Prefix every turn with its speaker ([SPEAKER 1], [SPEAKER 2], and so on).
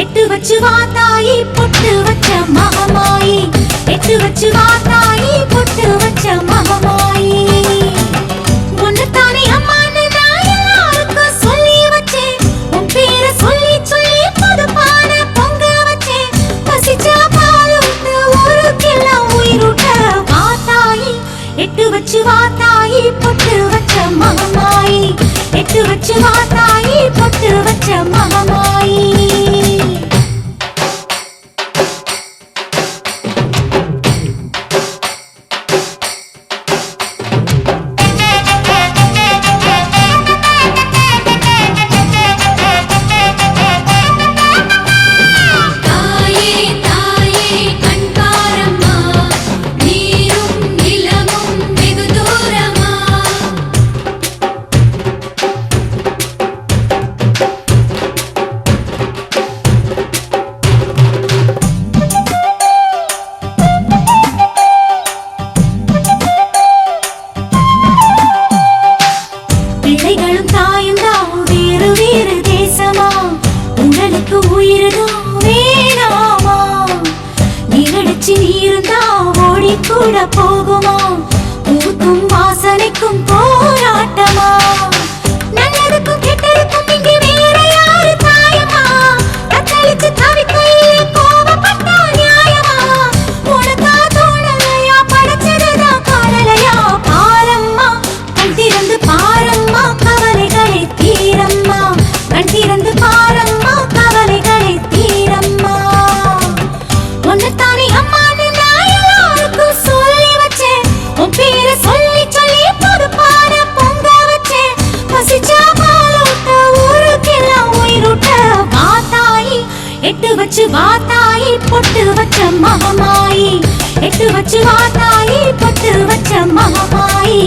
[SPEAKER 1] எட்டு வச்சு வாத்தாயி பொட்டு வச்ச மகமாயி எட்டு வச்சு வாத்தாயி பொட்டு வச்ச மகமாயி ஒன்னதானே அம்மான்னு நான் எல்லாருக்கும் சொல்லி வச்சேன் உன் பேரை சொல்லி சொல்லி புதுப்பான பொங்க வச்சேன் பசிச்சா பாலூட்ட ஊருக்கெல்லாம் உயிரூட்ட வாத்தாயி எட்டு வச்சு வாத்தாயி பொட்டு வச்ச மகமாயி எட்டு வச்சு வாத்தாயி பொட்டு வச்ச மகமாயி கூட போகுமா ஊத்தும் வாசனைக்கும் போராட்டமா நல்லதுக்கும் கெட்டதுக்கும் இங்கே வேற யாரு தாயமா தத்தளிச்சு தவிக்கையிலே கோபப்பட்டா நியாயமா உனக்கா தோணலையா படைச்சதுதான் காணலையா பாரம்மா கண் திறந்து பாரம்மா கவலைகளை தீரம்மா கண் திறந்து பாரம்மா கவலைகளை தீரம்மா ஒன்னதானே அம்மா பேரை சொல்லி சொல்லி புதுப்பான பொங்க வச்சேன் பசிச்சா பாலூட்ட ஊருக்கெல்லாம் உயிரூட்ட வாத்தாயி எட்டு வச்சு வாத்தாயி பொட்டு வச்ச மகமாயி எட்டு வச்சு வாத்தாயி பொட்டு வச்ச மகமாயி